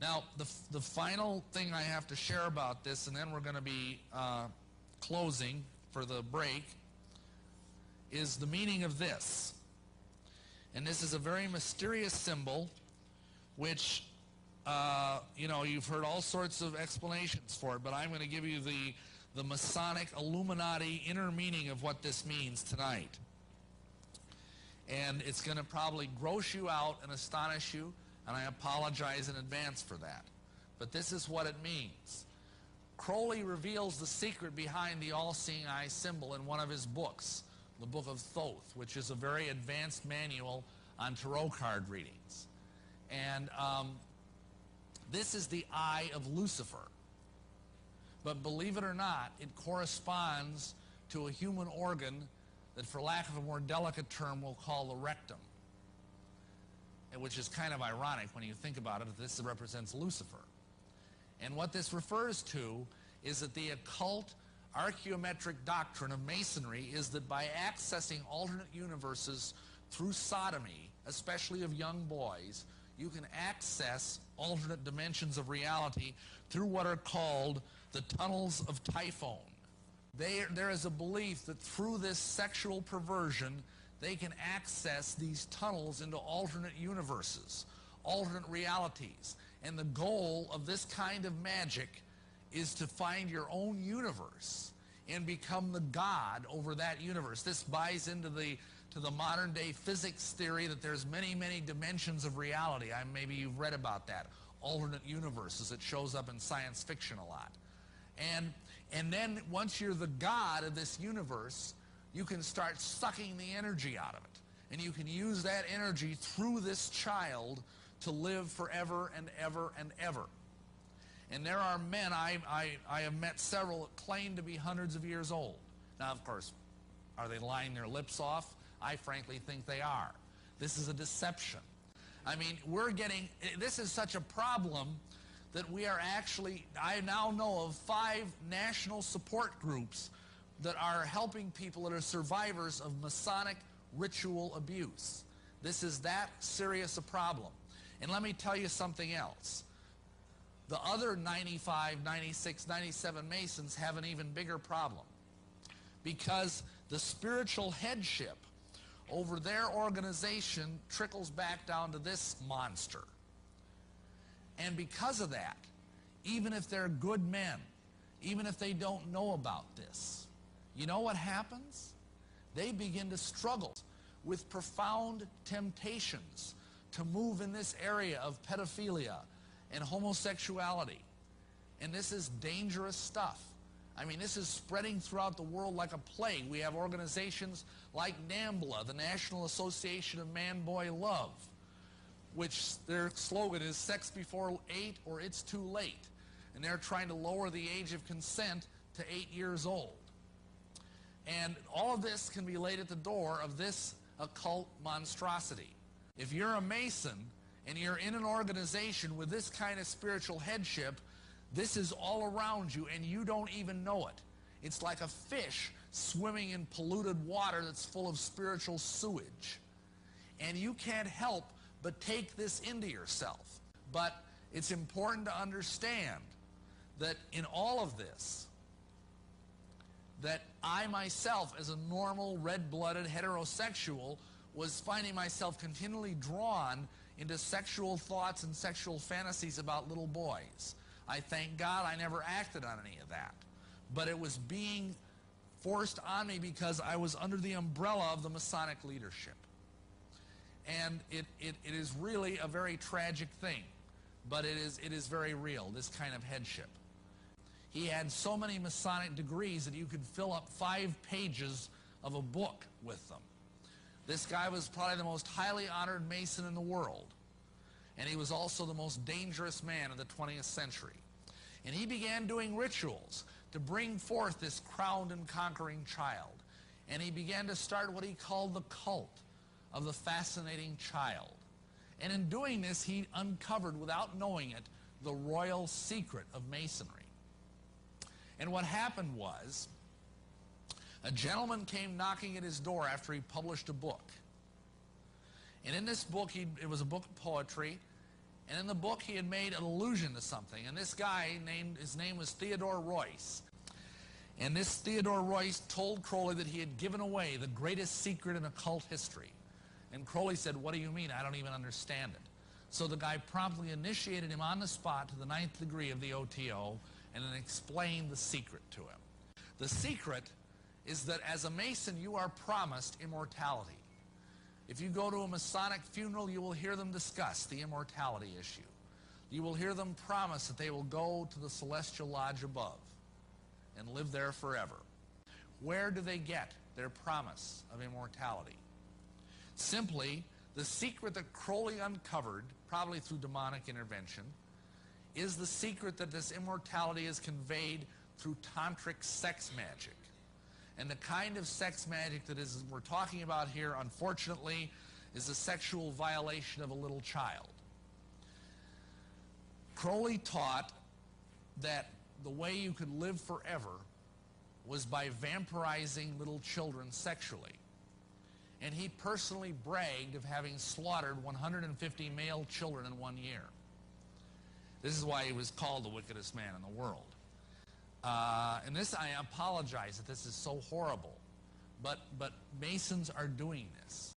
Now, the final thing I have to share about this, and then we're going to be closing for the break, is the meaning of this. And this is a very mysterious symbol, which, you've heard all sorts of explanations for it, but I'm going to give you the Masonic Illuminati inner meaning of what this means tonight. And it's going to probably gross you out and astonish you, and I apologize in advance for that. But this is what it means. Crowley reveals the secret behind the all-seeing eye symbol in one of his books, the Book of Thoth, which is a very advanced manual on tarot card readings. And this is the eye of Lucifer. But believe it or not, it corresponds to a human organ that, for lack of a more delicate term, we'll call the rectum. Which is kind of ironic when you think about it, that this represents Lucifer. And what this refers to is that the occult archaeometric doctrine of Masonry is that by accessing alternate universes through sodomy, especially of young boys, you can access alternate dimensions of reality through what are called the tunnels of Typhon. There is a belief that through this sexual perversion, they can access these tunnels into alternate universes, alternate realities. And the goal of this kind of magic is to find your own universe and become the god over that universe. This buys into the modern day physics theory that there's many, many dimensions of reality. Maybe you've read about that. Alternate universes. It shows up in science fiction a lot. And then once you're the god of this universe, you can start sucking the energy out of it. And you can use that energy through this child to live forever and ever and ever. And there are men, I have met several that claim to be hundreds of years old. Now, of course, are they lying their lips off? I frankly think they are. This is a deception. I mean, this is such a problem that we are actually, I now know of 5 national support groups that are helping people that are survivors of Masonic ritual abuse. This is that serious a problem. And let me tell you something else. The other 95, 96, 97 Masons have an even bigger problem, because the spiritual headship over their organization trickles back down to this monster. And because of that, even if they're good men, even if they don't know about this, you know what happens? They begin to struggle with profound temptations to move in this area of pedophilia and homosexuality. And this is dangerous stuff. I mean, this is spreading throughout the world like a plague. We have organizations like NAMBLA, the National Association of Man-Boy Love, which their slogan is sex before 8 or it's too late. And they're trying to lower the age of consent to 8 years old. And all of this can be laid at the door of this occult monstrosity. If you're a Mason and you're in an organization with this kind of spiritual headship, this is all around you and you don't even know it. It's like a fish swimming in polluted water that's full of spiritual sewage. And you can't help but take this into yourself. But it's important to understand that in all of this, that I myself, as a normal, red-blooded heterosexual, was finding myself continually drawn into sexual thoughts and sexual fantasies about little boys. I thank God I never acted on any of that. But it was being forced on me because I was under the umbrella of the Masonic leadership. And it is really a very tragic thing. But it is very real, this kind of headship. He had so many Masonic degrees that you could fill up 5 pages of a book with them. This guy was probably the most highly honored Mason in the world. And he was also the most dangerous man of the 20th century. And he began doing rituals to bring forth this crowned and conquering child. And he began to start what he called the cult of the fascinating child. And in doing this, he uncovered, without knowing it, the royal secret of Masonry. And what happened was, a gentleman came knocking at his door after he published a book. And in this book, it was a book of poetry, And in the book, he had made an allusion to something. And this guy, his name was Theodore Royce. And this Theodore Royce told Crowley that he had given away the greatest secret in occult history. And Crowley said, "What do you mean? I don't even understand it." So the guy promptly initiated him on the spot to the 9th degree of the OTO and then explained the secret to him. The secret is that as a Mason, you are promised immortality. If you go to a Masonic funeral, you will hear them discuss the immortality issue. You will hear them promise that they will go to the celestial lodge above and live there forever. Where do they get their promise of immortality? Simply, the secret that Crowley uncovered, probably through demonic intervention, is the secret that this immortality is conveyed through tantric sex magic. And the kind of sex magic that we're talking about here, unfortunately, is a sexual violation of a little child. Crowley taught that the way you could live forever was by vampirizing little children sexually. And he personally bragged of having slaughtered 150 male children in 1 year. This is why he was called the wickedest man in the world. And this, I apologize that this is so horrible, but Masons are doing this.